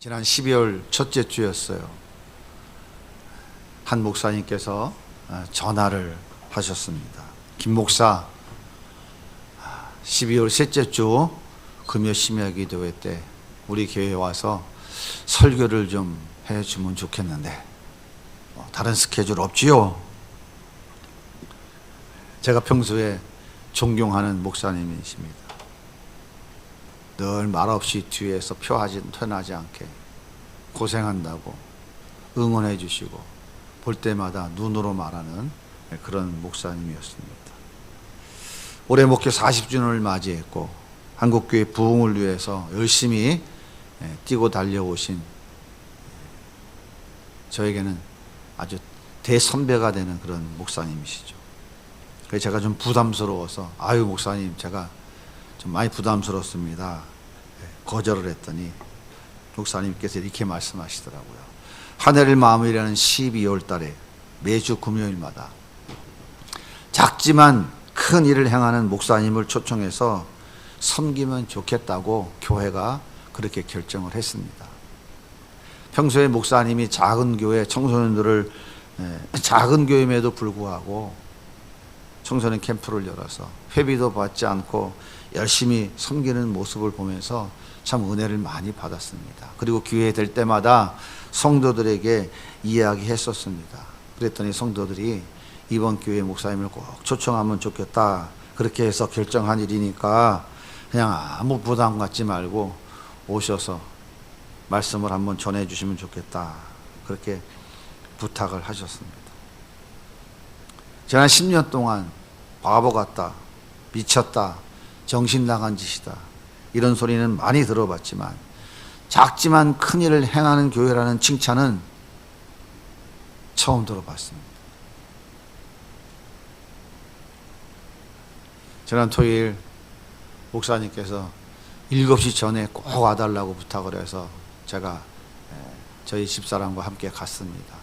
지난 12월 첫째 주였어요. 한 목사님께서 전화를 하셨습니다. 김 목사, 12월 셋째 주 금요 심야 기도회 때 우리 교회에 와서 설교를 좀 해주면 좋겠는데 다른 스케줄 없지요? 제가 평소에 존경하는 목사님이십니다. 늘 말없이 뒤에서 편하지 않게 고생한다고 응원해 주시고 볼 때마다 눈으로 말하는 그런 목사님이었습니다. 올해 목회 40주년을 맞이했고 한국교회 부흥을 위해서 열심히 뛰고 달려오신 저에게는 아주 대선배가 되는 그런 목사님이시죠. 그래서 제가 좀 부담스러워서 아유 목사님 제가 좀 많이 부담스럽습니다. 거절을 했더니 목사님께서 이렇게 말씀하시더라고요. 한 해를 마무리하는 12월 달에 매주 금요일마다 작지만 큰 일을 행하는 목사님을 초청해서 섬기면 좋겠다고 교회가 그렇게 결정을 했습니다. 평소에 목사님이 작은 교회 청소년들을 작은 교회임에도 불구하고 청소년 캠프를 열어서 회비도 받지 않고 열심히 섬기는 모습을 보면서 참 은혜를 많이 받았습니다. 그리고 기회 될 때마다 성도들에게 이야기했었습니다. 그랬더니 성도들이 이번 교회 목사님을 꼭 초청하면 좋겠다. 그렇게 해서 결정한 일이니까 그냥 아무 부담 갖지 말고 오셔서 말씀을 한번 전해주시면 좋겠다. 그렇게 부탁을 하셨습니다. 지난 10년 동안 바보 같다, 미쳤다, 정신 나간 짓이다 이런 소리는 많이 들어봤지만 작지만 큰 일을 행하는 교회라는 칭찬은 처음 들어봤습니다. 지난 토요일 목사님께서 7시 전에 꼭 와달라고 부탁을 해서 제가 저희 집사람과 함께 갔습니다.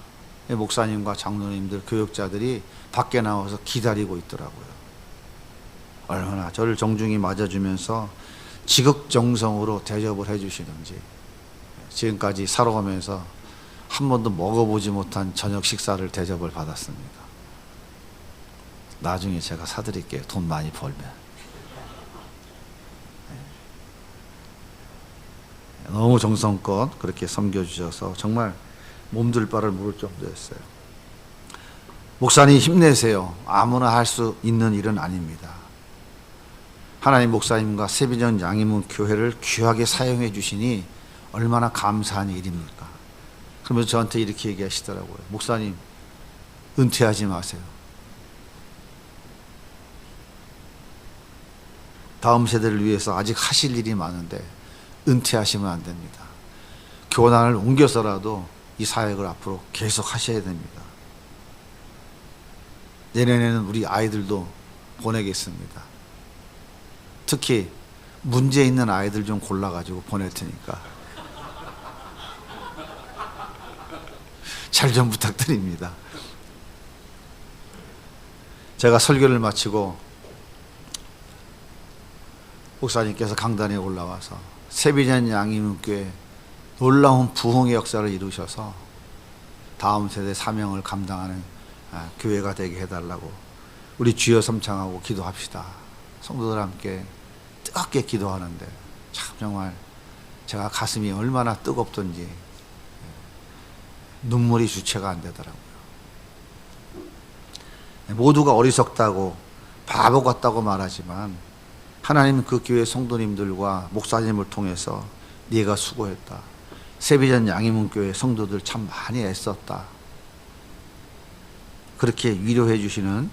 목사님과 장로님들, 교육자들이 밖에 나와서 기다리고 있더라고요. 얼마나 저를 정중히 맞아주면서 지극정성으로 대접을 해주시는지 지금까지 살아가면서 한 번도 먹어보지 못한 저녁 식사를 대접을 받았습니다. 나중에 제가 사드릴게요. 돈 많이 벌면. 너무 정성껏 그렇게 섬겨주셔서 정말 몸둘 바를 모를 정도였어요. 목사님 힘내세요. 아무나 할 수 있는 일은 아닙니다. 하나님 목사님과 세비전 양이문 교회를 귀하게 사용해 주시니 얼마나 감사한 일입니까? 그러면서 저한테 이렇게 얘기하시더라고요. 목사님 은퇴하지 마세요. 다음 세대를 위해서 아직 하실 일이 많은데 은퇴하시면 안 됩니다. 교단을 옮겨서라도 이 사역을 앞으로 계속 하셔야 됩니다. 내년에는 우리 아이들도 보내겠습니다. 특히 문제 있는 아이들 좀 골라가지고 보낼 테니까 잘 좀 부탁드립니다. 제가 설교를 마치고 목사님께서 강단에 올라와서 세비전 양이문교회 놀라운 부흥의 역사를 이루셔서 다음 세대 사명을 감당하는 교회가 되게 해달라고 우리 주여 삼창하고 기도합시다. 성도들 함께 뜨겁게 기도하는데 참 정말 제가 가슴이 얼마나 뜨겁던지 눈물이 주체가 안 되더라고요. 모두가 어리석다고 바보 같다고 말하지만 하나님은 그 교회 성도님들과 목사님을 통해서 네가 수고했다. 세비전 양이문교회 성도들 참 많이 애썼다. 그렇게 위로해 주시는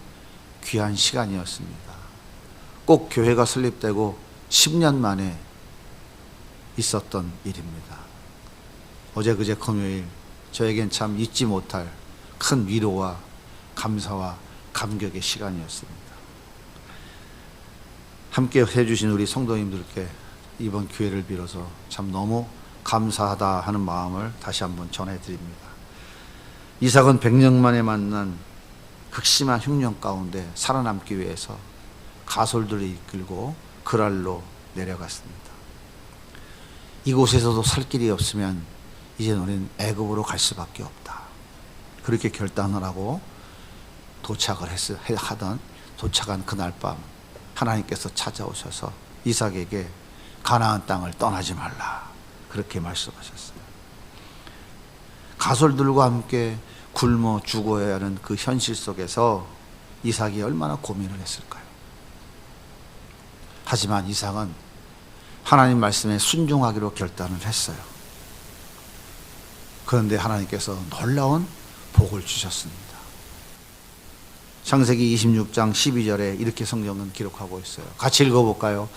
귀한 시간이었습니다. 꼭 교회가 설립되고 10년 만에 있었던 일입니다. 어제 그제 금요일 저에겐 참 잊지 못할 큰 위로와 감사와 감격의 시간이었습니다. 함께 해주신 우리 성도님들께 이번 기회를 빌어서 참 너무 감사하다 하는 마음을 다시 한번 전해드립니다. 이삭은 100년 만에 만난 극심한 흉년 가운데 살아남기 위해서 가솔들을 이끌고 그랄로 내려갔습니다. 이곳에서도 살 길이 없으면 이제 우리는 애굽으로 갈 수밖에 없다. 그렇게 결단을 하고 도착한 그날 밤 하나님께서 찾아오셔서 이삭에게 가나안 땅을 떠나지 말라 그렇게 말씀하셨어요. 가솔들과 함께 굶어 죽어야 하는 그 현실 속에서 이삭이 얼마나 고민을 했을까요? 하지만 이삭은 하나님 말씀에 순종하기로 결단을 했어요. 그런데 하나님께서 놀라운 복을 주셨습니다. 창세기 26장 12절에 이렇게 성경은 기록하고 있어요. 같이 읽어볼까요?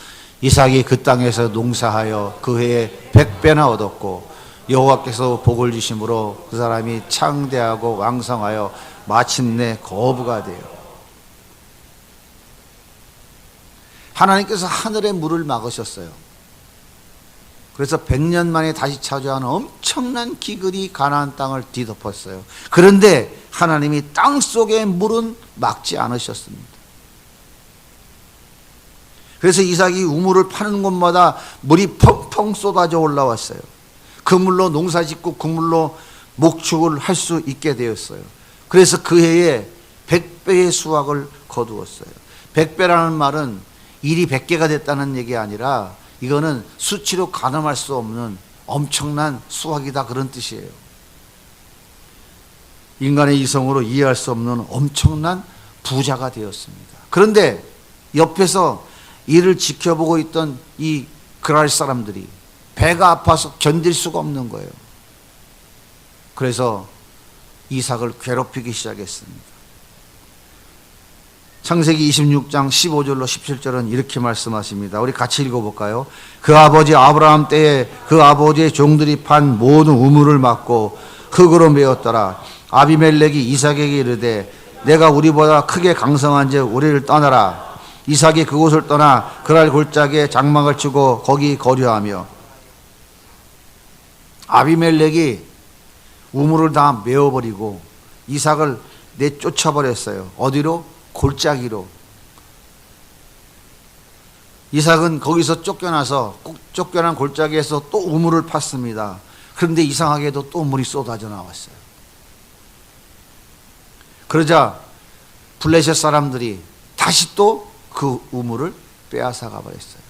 이삭이 그 땅에서 농사하여 그 해에 100배나 얻었고 여호와께서 복을 주심으로 그 사람이 창대하고 왕성하여 마침내 거부가 되어 하나님께서 하늘의 물을 막으셨어요. 그래서 100년 만에 다시 차지하는 엄청난 기근이 가나안 땅을 뒤덮었어요. 그런데 하나님이 땅 속의 물은 막지 않으셨습니다. 그래서 이삭이 우물을 파는 곳마다 물이 펑펑 쏟아져 올라왔어요. 그 물로 농사 짓고 그 물로 목축을 할 수 있게 되었어요. 그래서 그 해에 100배의 수확을 거두었어요. 100배라는 말은 일이 100개가 됐다는 얘기 아니라 이거는 수치로 가늠할 수 없는 엄청난 수확이다 그런 뜻이에요. 인간의 이성으로 이해할 수 없는 엄청난 부자가 되었습니다. 그런데 옆에서 이를 지켜보고 있던 이 그랄 사람들이 배가 아파서 견딜 수가 없는 거예요. 그래서 이삭을 괴롭히기 시작했습니다. 창세기 26장 15절로 17절은 이렇게 말씀하십니다. 우리 같이 읽어볼까요? 그 아버지 아브라함 때에 그 아버지의 종들이 판 모든 우물을 막고 흙으로 메었더라. 아비멜렉이 이삭에게 이르되 내가 우리보다 크게 강성한즉 우리를 떠나라. 이삭이 그곳을 떠나 그랄 골짜기에 장막을 치고 거기 거류하며 아비멜렉이 우물을 다 메어버리고 이삭을 내쫓아버렸어요. 어디로? 골짜기로. 이삭은 거기서 쫓겨나서 쫓겨난 골짜기에서 또 우물을 팠습니다. 그런데 이상하게도 또 물이 쏟아져 나왔어요. 그러자 블레셋 사람들이 다시 또 그 우물을 빼앗아가 버렸어요.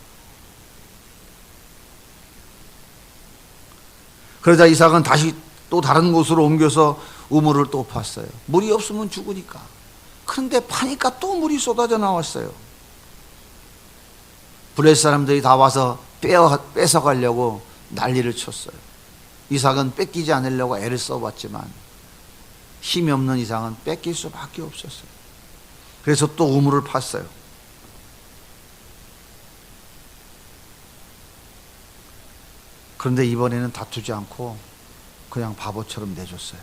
그러자 이삭은 다시 또 다른 곳으로 옮겨서 우물을 또 팠어요. 물이 없으면 죽으니까. 그런데 파니까 또 물이 쏟아져 나왔어요. 블레셋 사람들이 다 와서 뺏어가려고 난리를 쳤어요. 이삭은 뺏기지 않으려고 애를 써봤지만 힘이 없는 이삭은 뺏길 수밖에 없었어요. 그래서 또 우물을 팠어요. 그런데 이번에는 다투지 않고 그냥 바보처럼 내줬어요.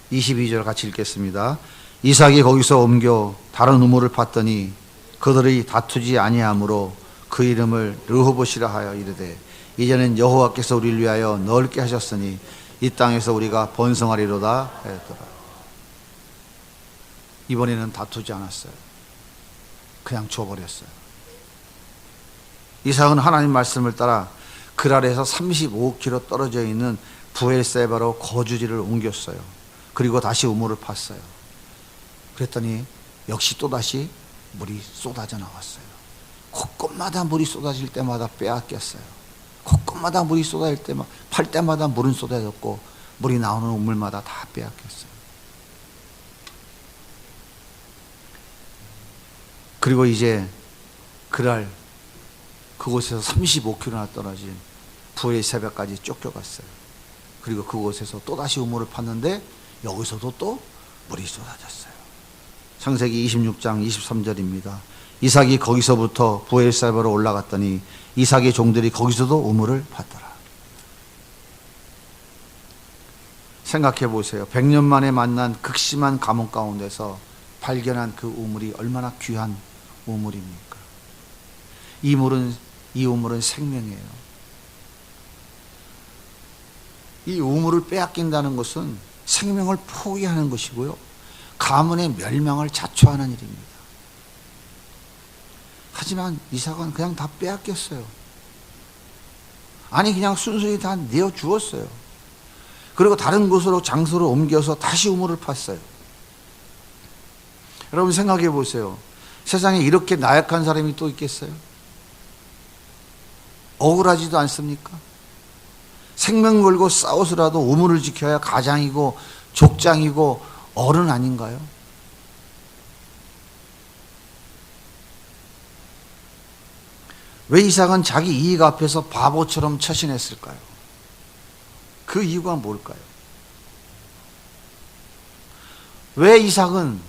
22절 같이 읽겠습니다. 이삭이 거기서 옮겨 다른 우물을 팠더니 그들이 다투지 아니하므로 그 이름을 르호봇이라 하여 이르되 이제는 여호와께서 우리를 위하여 넓게 하셨으니 이 땅에서 우리가 번성하리로다 하였더라. 이번에는 다투지 않았어요. 그냥 줘버렸어요. 이삭은 하나님 말씀을 따라 그랄에서 35km 떨어져 있는 부엘세바로 거주지를 옮겼어요. 그리고 다시 우물을 팠어요. 그랬더니 역시 또다시 물이 쏟아져 나왔어요. 곳곳마다 물이 쏟아질 때마다 빼앗겼어요. 곳곳마다 물이 쏟아질 때마다 팔 때마다 물은 쏟아졌고 물이 나오는 우물마다 다 빼앗겼어요. 그리고 이제 그날 그곳에서 35km나 떨어진 부엘세바까지 쫓겨갔어요. 그리고 그곳에서 또다시 우물을 팠는데 여기서도 또 물이 쏟아졌어요. 창세기 26장 23절입니다. 이삭이 거기서부터 부엘세바로 올라갔더니 이삭의 종들이 거기서도 우물을 팠더라. 생각해 보세요. 100년 만에 만난 극심한 감옥 가운데서 발견한 그 우물이 얼마나 귀한 우물입니까? 이 우물은 생명이에요. 이 우물을 빼앗긴다는 것은 생명을 포기하는 것이고요. 가문의 멸망을 자초하는 일입니다. 하지만 이삭은 그냥 다 빼앗겼어요. 아니 그냥 순순히 다 내어 주었어요. 그리고 다른 곳으로 장소로 옮겨서 다시 우물을 팠어요. 여러분 생각해 보세요. 세상에 이렇게 나약한 사람이 또 있겠어요? 억울하지도 않습니까? 생명 걸고 싸워서라도 우물을 지켜야 가장이고 족장이고 어른 아닌가요? 왜 이삭은 자기 이익 앞에서 바보처럼 처신했을까요? 그 이유가 뭘까요? 왜 이삭은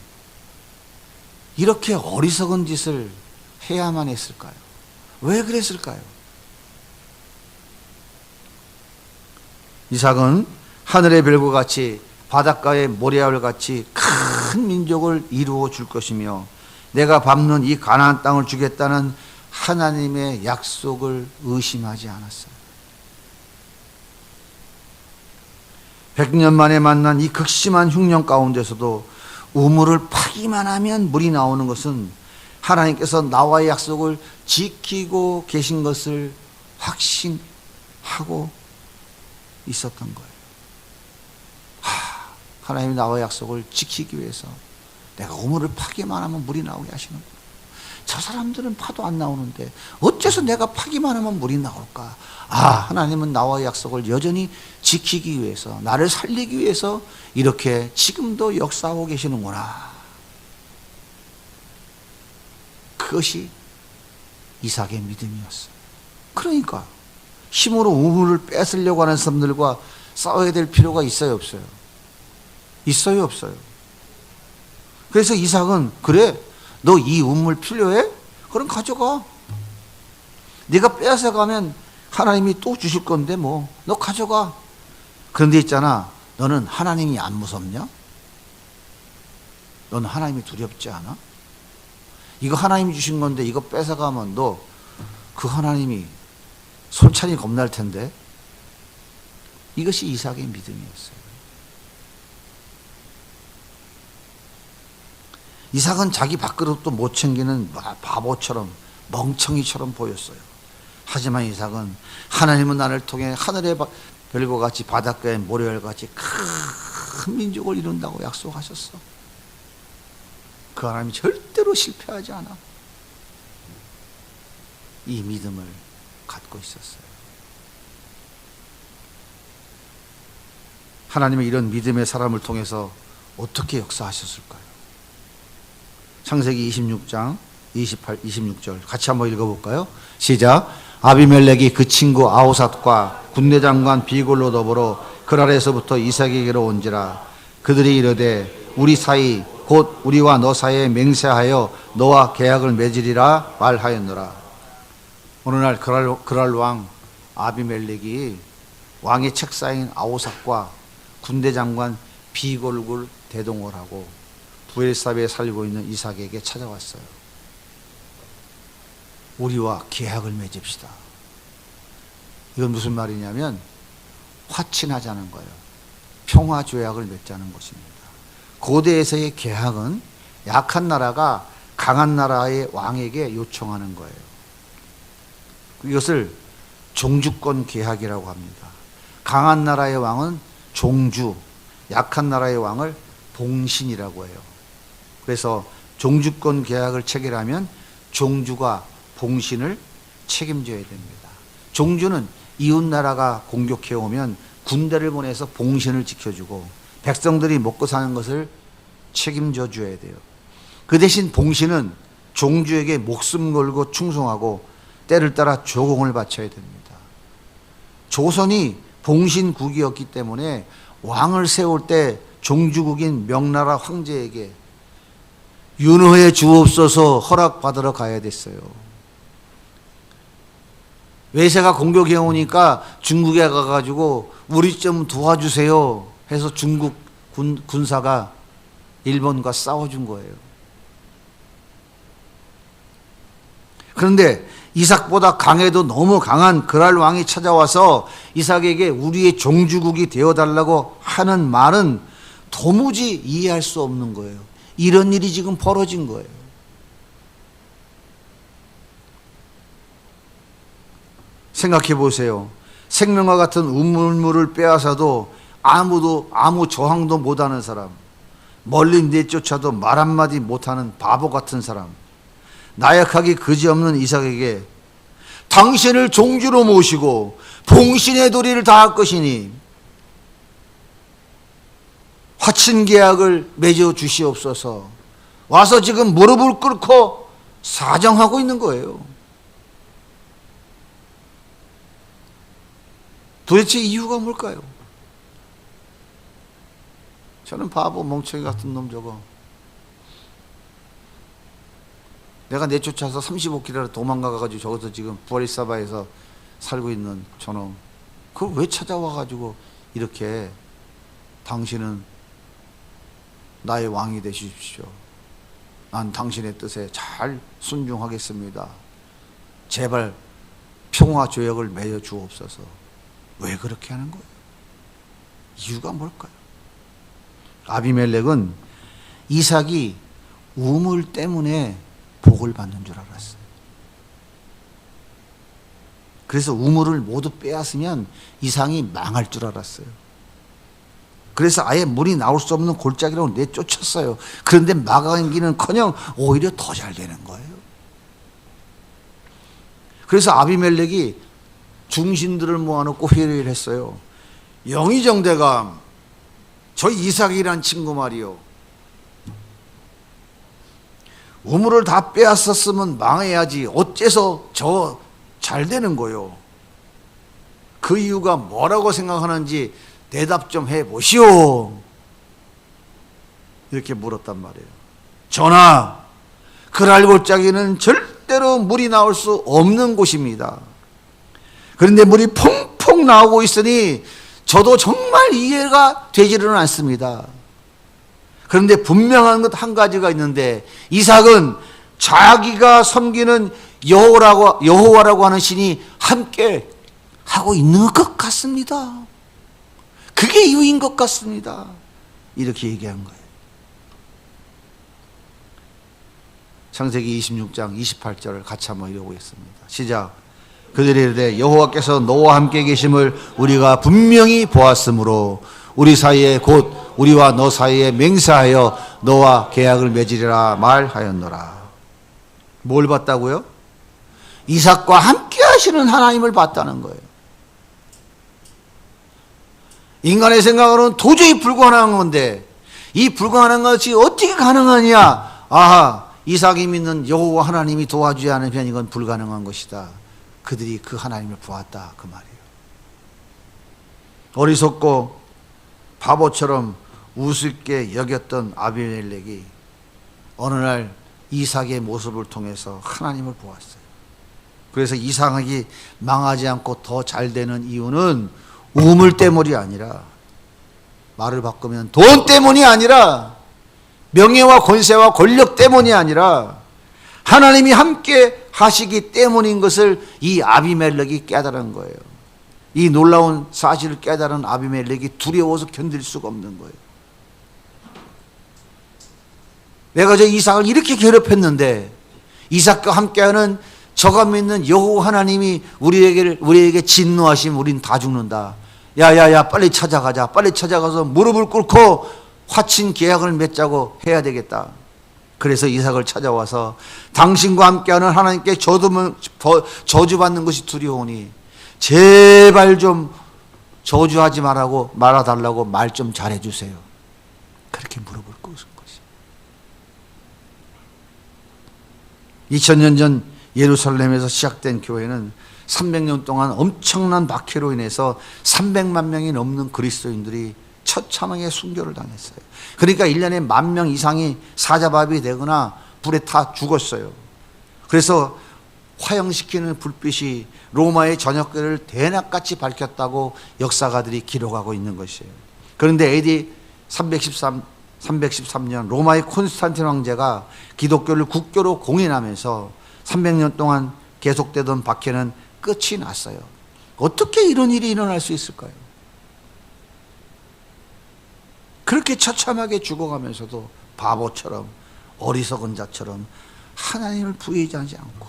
이렇게 어리석은 짓을 해야만 했을까요? 왜 그랬을까요? 이삭은 하늘의 별과 같이 바닷가의 모래알 같이 큰 민족을 이루어 줄 것이며 내가 밟는 이 가나안 땅을 주겠다는 하나님의 약속을 의심하지 않았어요. 100년 만에 만난 이 극심한 흉년 가운데서도 우물을 파기만 하면 물이 나오는 것은 하나님께서 나와의 약속을 지키고 계신 것을 확신하고 있었던 거예요. 하나님이 나와의 약속을 지키기 위해서 내가 우물을 파기만 하면 물이 나오게 하시는구나. 저 사람들은 파도 안 나오는데 어째서 내가 파기만 하면 물이 나올까? 하나님은 나와의 약속을 여전히 지키기 위해서, 나를 살리기 위해서 이렇게 지금도 역사하고 계시는구나. 그것이 이삭의 믿음이었어요. 그러니까 힘으로 우물을 뺏으려고 하는 사람들과 싸워야 될 필요가 있어요, 없어요? 있어요, 없어요? 그래서 이삭은 그래, 너 이 우물 필요해? 그럼 가져가. 네가 뺏어가면 하나님이 또 주실 건데 뭐 너 가져가. 그런데 있잖아, 너는 하나님이 안 무섭냐? 너는 하나님이 두렵지 않아? 이거 하나님이 주신 건데 이거 뺏어가면 너 그 하나님이 솔찬히 겁날 텐데. 이것이 이삭의 믿음이었어요. 이삭은 자기 밥그릇도 못 챙기는 바보처럼 멍청이처럼 보였어요. 하지만 이삭은 하나님은 나를 통해 하늘의 별과 같이 바닷가의 모래알 같이 큰 민족을 이룬다고 약속하셨어. 그 하나님이 절대로 실패하지 않아. 이 믿음을 갖고 있었어요. 하나님의 이런 믿음의 사람을 통해서 어떻게 역사하셨을까요? 창세기 26장 28, 26절 같이 한번 읽어볼까요? 시작. 아비멜렉이 그 친구 아우삿과 군대장관 비골로 더불어 그랄에서부터 이삭에게로 온지라. 그들이 이르되 우리 사이 곧 우리와 너 사이에 맹세하여 너와 계약을 맺으리라 말하였노라. 어느 날 그랄 왕 아비멜렉이 왕의 책사인 아우삿과 군대장관 비골을 대동을 하고 부엘사베에 살고 있는 이삭에게 찾아왔어요. 우리와 계약을 맺읍시다. 이건 무슨 말이냐면 화친하자는 거예요. 평화조약을 맺자는 것입니다. 고대에서의 계약은 약한 나라가 강한 나라의 왕에게 요청하는 거예요. 이것을 종주권 계약이라고 합니다. 강한 나라의 왕은 종주, 약한 나라의 왕을 봉신이라고 해요. 그래서 종주권 계약을 체결하면 종주가 봉신을 책임져야 됩니다. 종주는 이웃나라가 공격해 오면 군대를 보내서 봉신을 지켜주고 백성들이 먹고 사는 것을 책임져 줘야 돼요. 그 대신 봉신은 종주에게 목숨 걸고 충성하고 때를 따라 조공을 바쳐야 됩니다. 조선이 봉신국이었기 때문에 왕을 세울 때 종주국인 명나라 황제에게 윤호해 주옵소서 허락받으러 가야 됐어요. 외세가 공격해 오니까 중국에 가가지고 우리 좀 도와주세요 해서 중국 군사가 일본과 싸워준 거예요. 그런데 이삭보다 강해도 너무 강한 그랄 왕이 찾아와서 이삭에게 우리의 종주국이 되어달라고 하는 말은 도무지 이해할 수 없는 거예요. 이런 일이 지금 벌어진 거예요. 생각해 보세요. 생명과 같은 우물물을 빼앗아도 아무 저항도 못하는 사람, 멀리 내쫓아도 말 한마디 못하는 바보 같은 사람, 나약하기 그지없는 이삭에게 당신을 종주로 모시고 봉신의 도리를 다할 것이니 화친 계약을 맺어 주시옵소서. 와서 지금 무릎을 꿇고 사정하고 있는 거예요. 도대체 이유가 뭘까요? 저는 바보 멍청이 같은 놈 저거. 내가 내쫓아서 35km를 도망가가지고 저것도 지금 부아리사바에서 살고 있는 저놈. 그걸 왜 찾아와가지고 이렇게 당신은 나의 왕이 되십시오. 난 당신의 뜻에 잘 순종하겠습니다. 제발 평화 조약을 맺어 주옵소서. 왜 그렇게 하는 거예요? 이유가 뭘까요? 아비멜렉은 이삭이 우물 때문에 복을 받는 줄 알았어요. 그래서 우물을 모두 빼앗으면 이삭이 망할 줄 알았어요. 그래서 아예 물이 나올 수 없는 골짜기로 내쫓았어요. 그런데 막아기는커녕 오히려 더 잘 되는 거예요. 그래서 아비멜렉이 중신들을 모아놓고 회의를 했어요. 영의정대감, 저 이삭이란 친구 말이요, 우물을 다 빼앗았으면 망해야지 어째서 저 잘 되는 거요? 그 이유가 뭐라고 생각하는지 대답 좀 해보시오. 이렇게 물었단 말이에요. 전하, 그랄골짜기는 절대로 물이 나올 수 없는 곳입니다. 그런데 물이 퐁퐁 나오고 있으니 저도 정말 이해가 되지는 않습니다. 그런데 분명한 것 한 가지가 있는데, 이삭은 자기가 섬기는 여호와라고 하는 신이 함께 하고 있는 것 같습니다. 그게 이유인 것 같습니다. 이렇게 얘기한 거예요. 창세기 26장 28절을 같이 한번 읽어보겠습니다. 시작. 그들이 이르되 여호와께서 너와 함께 계심을 우리가 분명히 보았으므로 우리 사이에 곧 우리와 너 사이에 맹세하여 너와 계약을 맺으리라 말하였노라. 뭘 봤다고요? 이삭과 함께 하시는 하나님을 봤다는 거예요. 인간의 생각으로는 도저히 불가능한 건데, 이 불가능한 것이 어떻게 가능하냐? 아하, 이삭이 믿는 여호와 하나님이 도와주지 않으면 이건 불가능한 것이다. 그들이 그 하나님을 보았다, 그 말이에요. 어리석고 바보처럼 우습게 여겼던 아비멜렉이 어느 날 이삭의 모습을 통해서 하나님을 보았어요. 그래서 이삭이 망하지 않고 더 잘 되는 이유는 우물 때문이 아니라, 말을 바꾸면 돈 때문이 아니라, 명예와 권세와 권력 때문이 아니라 하나님이 함께 하시기 때문인 것을 이 아비멜렉이 깨달은 거예요. 이 놀라운 사실을 깨달은 아비멜렉이 두려워서 견딜 수가 없는 거예요. 내가 저 이삭을 이렇게 괴롭혔는데 이삭과 함께하는 저가 믿는 여호와 하나님이 우리에게 진노하시면 우린 다 죽는다. 야야야, 빨리 찾아가자. 빨리 찾아가서 무릎을 꿇고 화친 계약을 맺자고 해야 되겠다. 그래서 이삭을 찾아와서 당신과 함께하는 하나님께 저주받는 것이 두려우니 제발 좀 저주하지 말아달라고 말 좀 잘해주세요. 그렇게 무릎을 꿇은 것이. 2000년 전 예루살렘에서 시작된 교회는 300년 동안 엄청난 박해로 인해서 300만 명이 넘는 그리스도인들이 처참하게 순교를 당했어요. 그러니까 1년에 10,000명 이상이 사자밥이 되거나 불에 타 죽었어요. 그래서 화형시키는 불빛이 로마의 전역교를 대낮같이 밝혔다고 역사가들이 기록하고 있는 것이에요. 그런데 AD 313년 로마의 콘스탄틴 황제가 기독교를 국교로 공인하면서 300년 동안 계속되던 박해는 끝이 났어요. 어떻게 이런 일이 일어날 수 있을까요? 그렇게 처참하게 죽어가면서도 바보처럼, 어리석은 자처럼 하나님을 부인하지 않고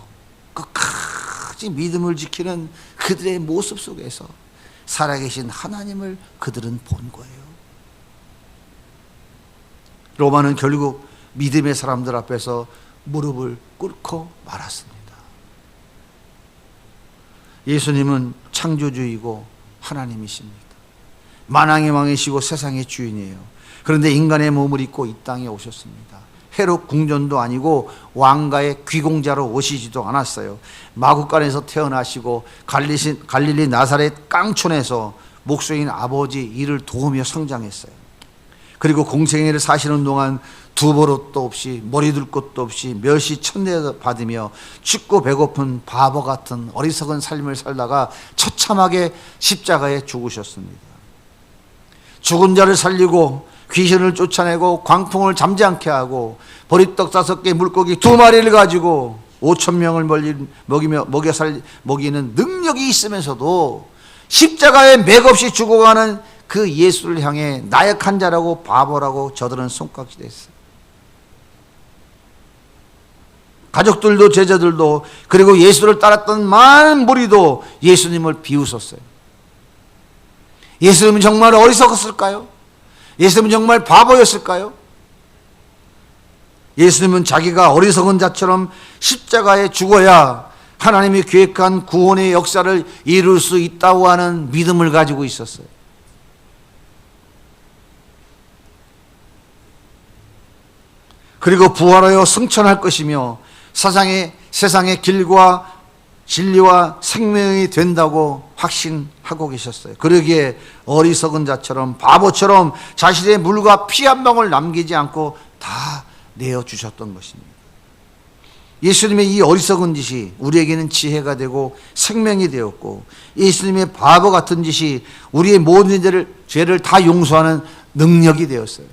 끝까지 믿음을 지키는 그들의 모습 속에서 살아계신 하나님을 그들은 본 거예요. 로마는 결국 믿음의 사람들 앞에서 무릎을 꿇고 말았습니다. 예수님은 창조주이고 하나님이십니다. 만왕의 왕이시고 세상의 주인이에요. 그런데 인간의 몸을 입고 이 땅에 오셨습니다. 헤롯 궁전도 아니고 왕가의 귀공자로 오시지도 않았어요. 마구간에서 태어나시고 갈릴리 나사렛 깡촌에서 목수인 아버지 일을 도우며 성장했어요. 그리고 공생애를 사시는 동안 두버릇도 없이 머리 둘 것도 없이 멸시 천대 받으며 춥고 배고픈 바보 같은 어리석은 삶을 살다가 처참하게 십자가에 죽으셨습니다. 죽은 자를 살리고 귀신을 쫓아내고 광풍을 잠지 않게 하고 보리떡 5개 물고기 2마리를 가지고 5,000명을 먹이는 능력이 있으면서도 십자가에 맥없이 죽어가는 그 예수를 향해 나약한 자라고 바보라고 저들은 손깍지댔어요. 가족들도 제자들도 그리고 예수를 따랐던 많은 무리도 예수님을 비웃었어요. 예수님은 정말 어리석었을까요? 예수님은 정말 바보였을까요? 예수님은 자기가 어리석은 자처럼 십자가에 죽어야 하나님이 계획한 구원의 역사를 이룰 수 있다고 하는 믿음을 가지고 있었어요. 그리고 부활하여 승천할 것이며 세상의 길과 진리와 생명이 된다고 확신하고 계셨어요. 그러기에 어리석은 자처럼 바보처럼 자신의 물과 피 한 방울 남기지 않고 다 내어주셨던 것입니다. 예수님의 이 어리석은 짓이 우리에게는 지혜가 되고 생명이 되었고, 예수님의 바보 같은 짓이 우리의 모든 죄를 다 용서하는 능력이 되었어요.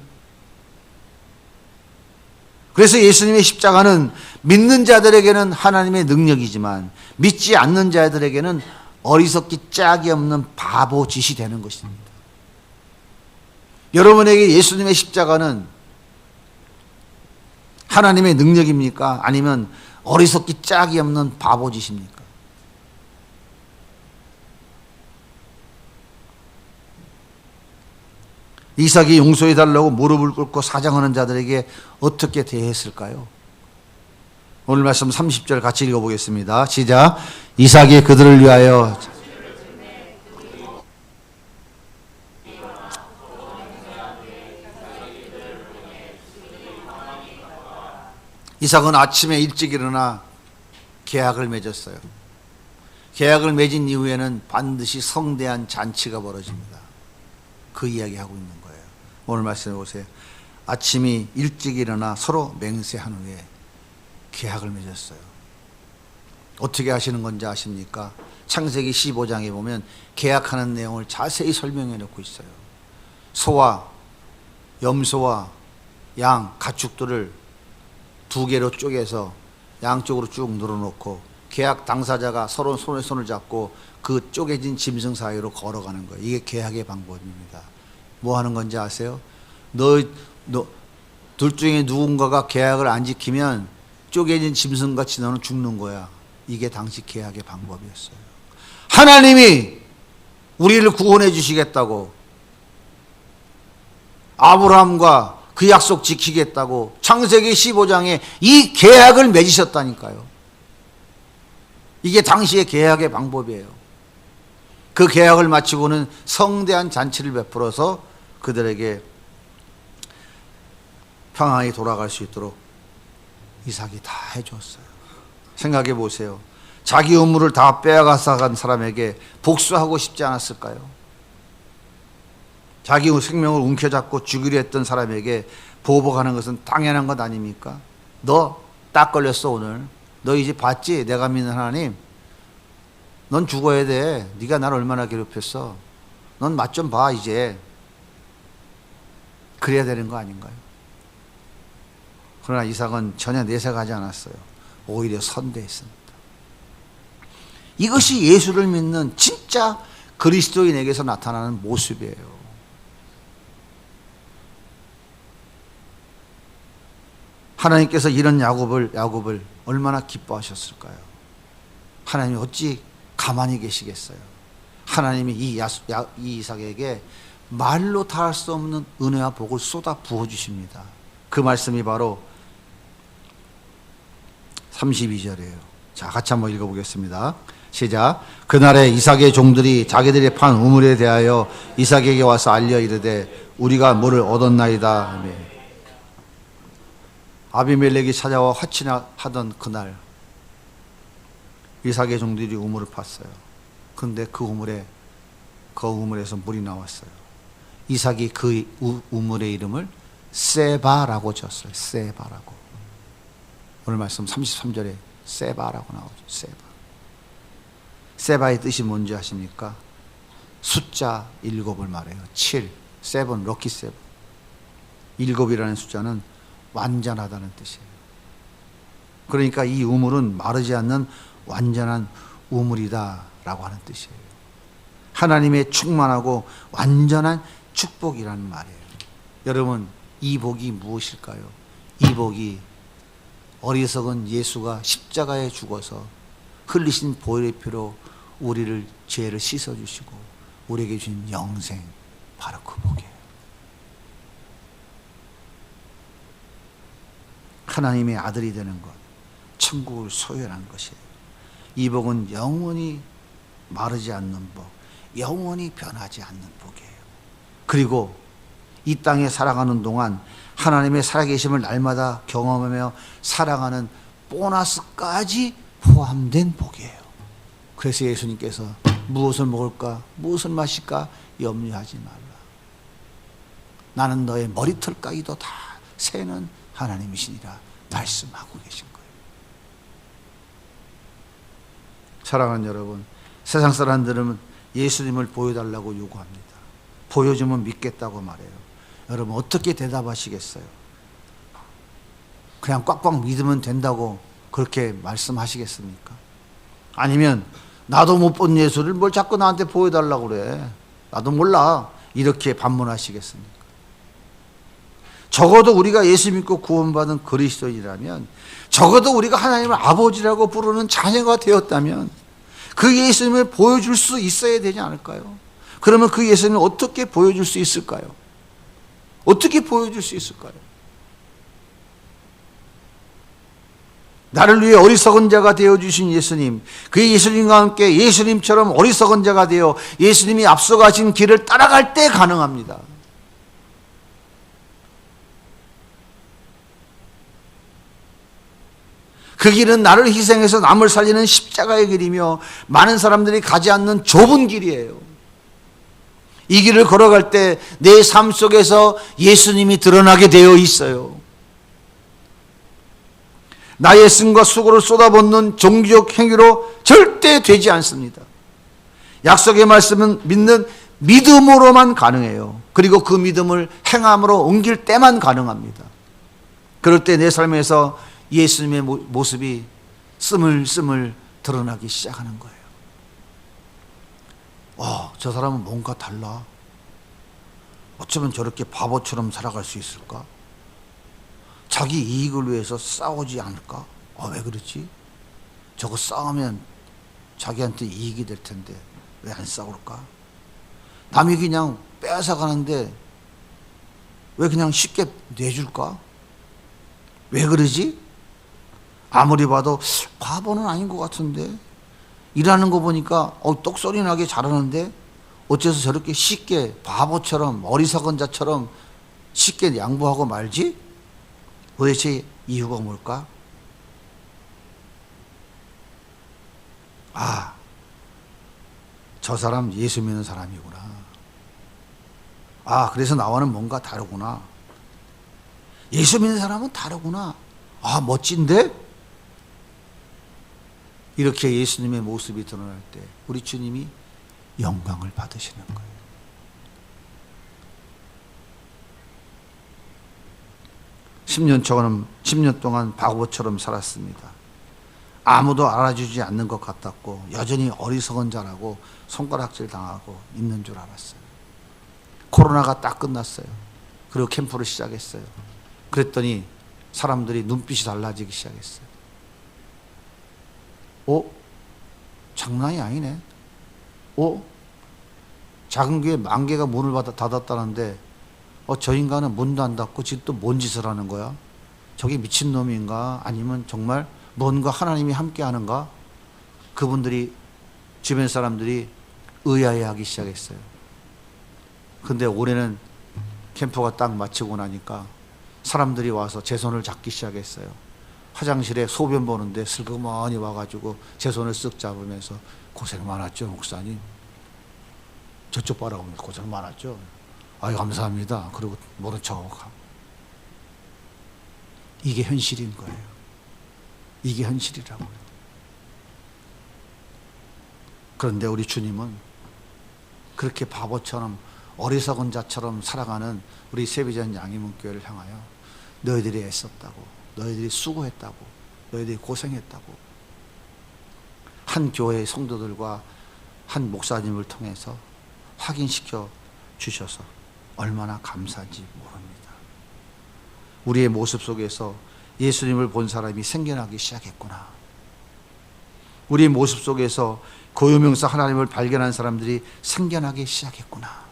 그래서 예수님의 십자가는 믿는 자들에게는 하나님의 능력이지만 믿지 않는 자들에게는 어리석기 짝이 없는 바보 짓이 되는 것입니다. 여러분에게 예수님의 십자가는 하나님의 능력입니까? 아니면 어리석기 짝이 없는 바보 짓입니까? 이삭이 용서해달라고 무릎을 꿇고 사정하는 자들에게 어떻게 대했을까요? 오늘 말씀 30절 같이 읽어보겠습니다. 시작. 이삭이 그들을 위하여 이삭은 아침에 일찍 일어나 계약을 맺었어요. 계약을 맺은 이후에는 반드시 성대한 잔치가 벌어집니다. 그 이야기하고 있는 거예요. 오늘 말씀해 보세요. 아침이 일찍 일어나 서로 맹세한 후에 계약을 맺었어요. 어떻게 하시는 건지 아십니까? 창세기 15장에 보면 계약하는 내용을 자세히 설명해 놓고 있어요. 소와 염소와 양, 가축들을 2개로 쪼개서 양쪽으로 쭉 늘어놓고 계약 당사자가 서로 손에 손을 잡고 그 쪼개진 짐승 사이로 걸어가는 거예요. 이게 계약의 방법입니다. 뭐 하는 건지 아세요? 둘 중에 누군가가 계약을 안 지키면 쪼개진 짐승같이 너는 죽는 거야. 이게 당시 계약의 방법이었어요. 하나님이 우리를 구원해 주시겠다고, 아브라함과 그 약속 지키겠다고 창세기 15장에 이 계약을 맺으셨다니까요. 이게 당시의 계약의 방법이에요. 그 계약을 마치고는 성대한 잔치를 베풀어서 그들에게 평안히 돌아갈 수 있도록 이삭이 다 해줬어요. 생각해 보세요. 자기 우물을 다 빼앗아간 사람에게 복수하고 싶지 않았을까요? 자기 생명을 움켜잡고 죽이려 했던 사람에게 보복하는 것은 당연한 것 아닙니까? 너 딱 걸렸어 오늘. 너 이제 봤지? 내가 믿는 하나님. 넌 죽어야 돼. 네가 나를 얼마나 괴롭혔어. 넌 맛 좀 봐 이제. 그래야 되는 거 아닌가요? 그러나 이삭은 전혀 내색하지 않았어요. 오히려 선대했습니다. 이것이 예수를 믿는 진짜 그리스도인에게서 나타나는 모습이에요. 하나님께서 이런 야곱을 얼마나 기뻐하셨을까요? 하나님이 어찌 가만히 계시겠어요? 하나님이 이 이삭에게 말로 다 할 수 없는 은혜와 복을 쏟아 부어주십니다. 그 말씀이 바로 32절이에요. 자, 같이 한번 읽어보겠습니다. 시작. 그날에 이삭의 종들이 자기들이 판 우물에 대하여 이삭에게 와서 알려 이르되 우리가 뭐를 얻었나이다 하며, 아비멜렉이 찾아와 화친하던 그날 이삭의 종들이 우물을 팠어요. 그런데 그 우물에서 물이 나왔어요. 이삭이 그 우물의 이름을 세바라고 지었어요. 세바라고. 오늘 말씀 33절에 세바라고 나오죠. 세바. 세바의 뜻이 뭔지 아십니까? 숫자 7을 말해요. 7, 7, 럭키 7. 7이라는 숫자는 완전하다는 뜻이에요. 그러니까 이 우물은 마르지 않는 완전한 우물이다라고 하는 뜻이에요. 하나님의 충만하고 완전한 축복이라는 말이에요. 여러분, 이 복이 무엇일까요? 이 복이 어리석은 예수가 십자가에 죽어서 흘리신 보혈의 피로 우리를 죄를 씻어주시고 우리에게 주신 영생, 바로 그 복이에요. 하나님의 아들이 되는 것, 천국을 소유하는 것이에요. 이 복은 영원히 마르지 않는 복, 영원히 변하지 않는 복이에요. 그리고 이 땅에 살아가는 동안 하나님의 살아계심을 날마다 경험하며 살아가는 보너스까지 포함된 복이에요. 그래서 예수님께서 무엇을 먹을까, 무엇을 마실까 염려하지 말라. 나는 너의 머리털 까기도 다 세는 하나님이시니라 말씀하고 계신 거예요. 사랑하는 여러분, 세상 사람들은 예수님을 보여달라고 요구합니다. 보여주면 믿겠다고 말해요. 여러분, 어떻게 대답하시겠어요? 그냥 꽉꽉 믿으면 된다고 그렇게 말씀하시겠습니까? 아니면 나도 못 본 예수를 뭘 자꾸 나한테 보여달라고 그래, 나도 몰라, 이렇게 반문하시겠습니까? 적어도 우리가 예수 믿고 구원받은 그리스도인이라면, 적어도 우리가 하나님을 아버지라고 부르는 자녀가 되었다면 그 예수님을 보여줄 수 있어야 되지 않을까요? 그러면 그 예수님을 어떻게 보여줄 수 있을까요? 어떻게 보여줄 수 있을까요? 나를 위해 어리석은 자가 되어주신 예수님, 그 예수님과 함께 예수님처럼 어리석은 자가 되어 예수님이 앞서가신 길을 따라갈 때 가능합니다. 그 길은 나를 희생해서 남을 살리는 십자가의 길이며 많은 사람들이 가지 않는 좁은 길이에요. 이 길을 걸어갈 때 내 삶 속에서 예수님이 드러나게 되어 있어요. 나의 쓴과 수고를 쏟아붓는 종교적 행위로 절대 되지 않습니다. 약속의 말씀은 믿는 믿음으로만 가능해요. 그리고 그 믿음을 행함으로 옮길 때만 가능합니다. 그럴 때 내 삶에서 예수님의 모습이 스물스물 드러나기 시작하는 거예요. 저 사람은 뭔가 달라. 어쩌면 저렇게 바보처럼 살아갈 수 있을까? 자기 이익을 위해서 싸우지 않을까? 왜 그렇지? 저거 싸우면 자기한테 이익이 될 텐데 왜 안 싸울까? 남이 그냥 빼앗아 가는데 왜 그냥 쉽게 내줄까? 왜 그러지? 아무리 봐도 바보는 아닌 것 같은데, 일하는 거 보니까 똑소리 나게 잘하는데 어째서 저렇게 쉽게 바보처럼 어리석은 자처럼 쉽게 양보하고 말지? 도대체 이유가 뭘까? 저 사람 예수 믿는 사람이구나. 그래서 나와는 뭔가 다르구나. 예수 믿는 사람은 다르구나. 멋진데? 이렇게 예수님의 모습이 드러날 때 우리 주님이 영광을 받으시는 거예요. (10년) 10년 동안 바보처럼 살았습니다. 아무도 알아주지 않는 것 같았고 여전히 어리석은 자라고 손가락질 당하고 있는 줄 알았어요. 코로나가 딱 끝났어요. 그리고 캠프를 시작했어요. 그랬더니 사람들이 눈빛이 달라지기 시작했어요. 장난이 아니네. 작은 교회 10,000개가 문을 닫았다는데 저 인간은 문도 안 닫고 지금 또 뭔 짓을 하는 거야? 저게 미친놈인가? 아니면 정말 뭔가 하나님이 함께 하는가? 그분들이, 주변 사람들이 의아해하기 시작했어요. 근데 올해는 캠프가 딱 마치고 나니까 사람들이 와서 제 손을 잡기 시작했어요. 화장실에 소변 보는데 슬그머니 와가지고 제 손을 쓱 잡으면서 고생 많았죠, 목사님. 저쪽 봐라고 하면서 고생 많았죠. 아유, 감사합니다. 그리고 모른 척하고. 이게 현실인 거예요. 이게 현실이라고요. 그런데 우리 주님은 그렇게 바보처럼 어리석은 자처럼 살아가는 우리 세비전 양희문교회를 향하여 너희들이 애썼다고, 너희들이 수고했다고, 너희들이 고생했다고, 한 교회의 성도들과 한 목사님을 통해서 확인시켜 주셔서 얼마나 감사한지 모릅니다. 우리의 모습 속에서 예수님을 본 사람이 생겨나기 시작했구나. 우리의 모습 속에서 고유명사 하나님을 발견한 사람들이 생겨나기 시작했구나.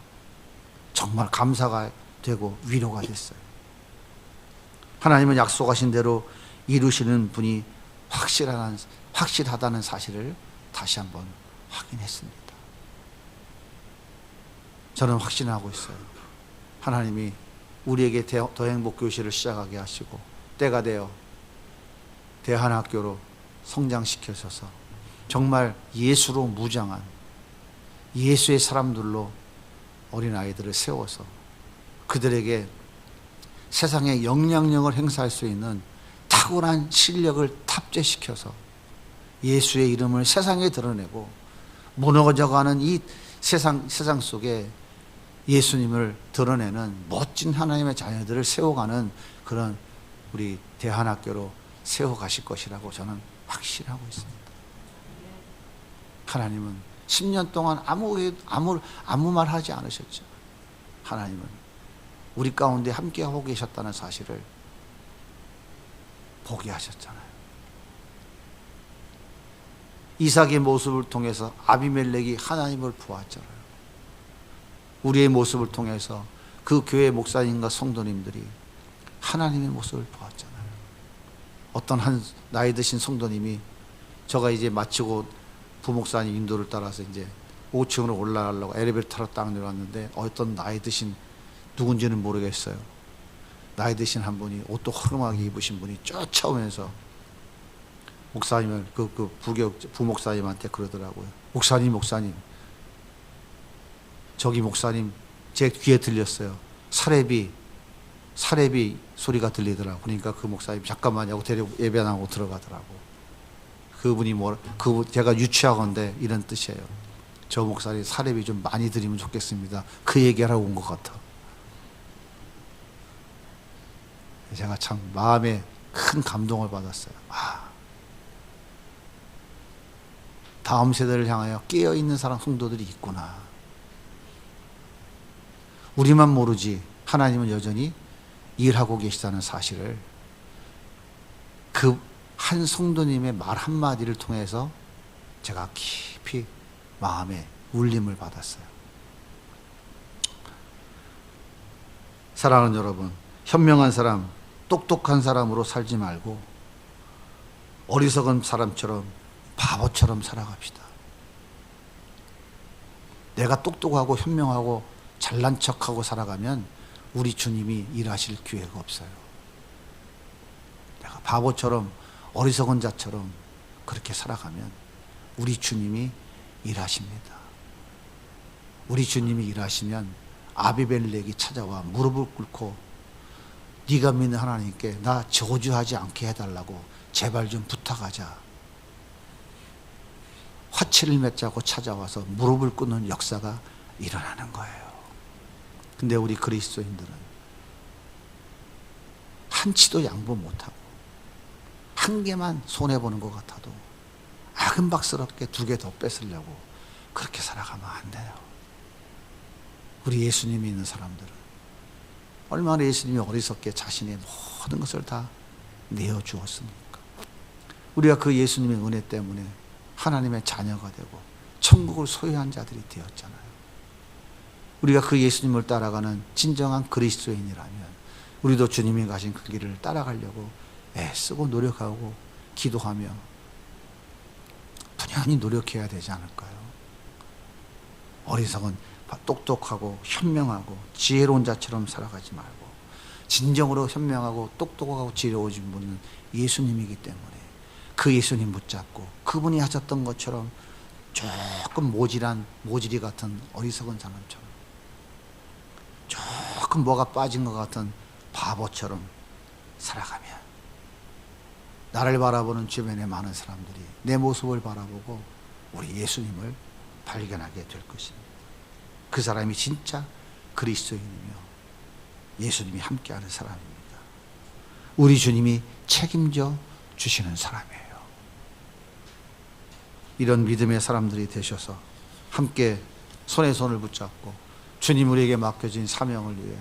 정말 감사가 되고 위로가 됐어요. 하나님은 약속하신 대로 이루시는 분이 확실하다는 사실을 다시 한번 확인했습니다. 저는 확신하고 있어요. 하나님이 우리에게 더 행복 교실을 시작하게 하시고 때가 되어 대한학교로 성장시켜셔서 정말 예수로 무장한 예수의 사람들로 어린아이들을 세워서 그들에게 세상의 영향력을 행사할 수 있는 탁월한 실력을 탑재시켜서 예수의 이름을 세상에 드러내고 무너져가는 이 세상 속에 예수님을 드러내는 멋진 하나님의 자녀들을 세워가는 그런 우리 대한학교로 세워가실 것이라고 저는 확신하고 있습니다. 하나님은 10년 동안 아무 말 하지 않으셨죠. 하나님은 우리 가운데 함께하고 계셨다는 사실을 보게 하셨잖아요. 이삭의 모습을 통해서 아비멜렉이 하나님을 보았잖아요. 우리의 모습을 통해서 그 교회 목사님과 성도님들이 하나님의 모습을 보았잖아요. 어떤 한 나이 드신 성도님이 저가 이제 마치고 부목사님 인도를 따라서 이제 5층으로 올라가려고 엘리베이터 타러 딱 내려왔는데 어떤 나이 드신 누군지는 모르겠어요. 나이 드신 한 분이 옷도 허름하게 입으신 분이 쫓아오면서 목사님을 그 부목사님한테 그러더라고요. 목사님 저기 목사님 제 귀에 들렸어요. 사례비 소리가 들리더라고. 그러니까 그 목사님 잠깐만요 하고 데리고 예배 안 하고 들어가더라고. 그분이 제가 유치하건데 이런 뜻이에요. 저 목사님 사례비 좀 많이 드리면 좋겠습니다. 그 얘기하라고 온 것 같아. 제가 참 마음에 큰 감동을 받았어요. 다음 세대를 향하여 깨어있는 사람 성도들이 있구나. 우리만 모르지 하나님은 여전히 일하고 계시다는 사실을 그 한 성도님의 말 한마디를 통해서 제가 깊이 마음에 울림을 받았어요. 사랑하는 여러분, 현명한 사람, 똑똑한 사람으로 살지 말고 어리석은 사람처럼 바보처럼 살아갑시다. 내가 똑똑하고 현명하고 잘난 척하고 살아가면 우리 주님이 일하실 기회가 없어요. 내가 바보처럼 어리석은 자처럼 그렇게 살아가면 우리 주님이 일하십니다. 우리 주님이 일하시면 아비멜렉이 찾아와 무릎을 꿇고 네가 믿는 하나님께 나 저주하지 않게 해달라고 제발 좀 부탁하자. 화치를 맺자고 찾아와서 무릎을 꿇는 역사가 일어나는 거예요. 근데 우리 그리스도인들은 한치도 양보 못하고 한 개만 손해보는 것 같아도 아금박스럽게 2개 더 뺏으려고 그렇게 살아가면 안 돼요. 우리 예수님이 있는 사람들은 얼마나 예수님이 어리석게 자신의 모든 것을 다 내어주었습니까? 우리가 그 예수님의 은혜 때문에 하나님의 자녀가 되고 천국을 소유한 자들이 되었잖아요. 우리가 그 예수님을 따라가는 진정한 그리스도인이라면 우리도 주님이 가신 그 길을 따라가려고 애쓰고 노력하고 기도하며 분연히 노력해야 되지 않을까요? 어리석은 똑똑하고 현명하고 지혜로운 자처럼 살아가지 말고 진정으로 현명하고 똑똑하고 지혜로우신 분은 예수님이기 때문에 그 예수님 붙잡고 그분이 하셨던 것처럼 조금 모질이 같은 어리석은 사람처럼 조금 뭐가 빠진 것 같은 바보처럼 살아가면 나를 바라보는 주변의 많은 사람들이 내 모습을 바라보고 우리 예수님을 발견하게 될 것입니다. 그 사람이 진짜 그리스도인이며 예수님이 함께하는 사람입니다. 우리 주님이 책임져 주시는 사람이에요. 이런 믿음의 사람들이 되셔서 함께 손에 손을 붙잡고 주님 우리에게 맡겨진 사명을 위해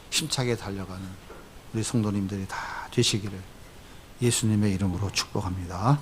힘차게 달려가는 우리 성도님들이 다 되시기를 예수님의 이름으로 축복합니다.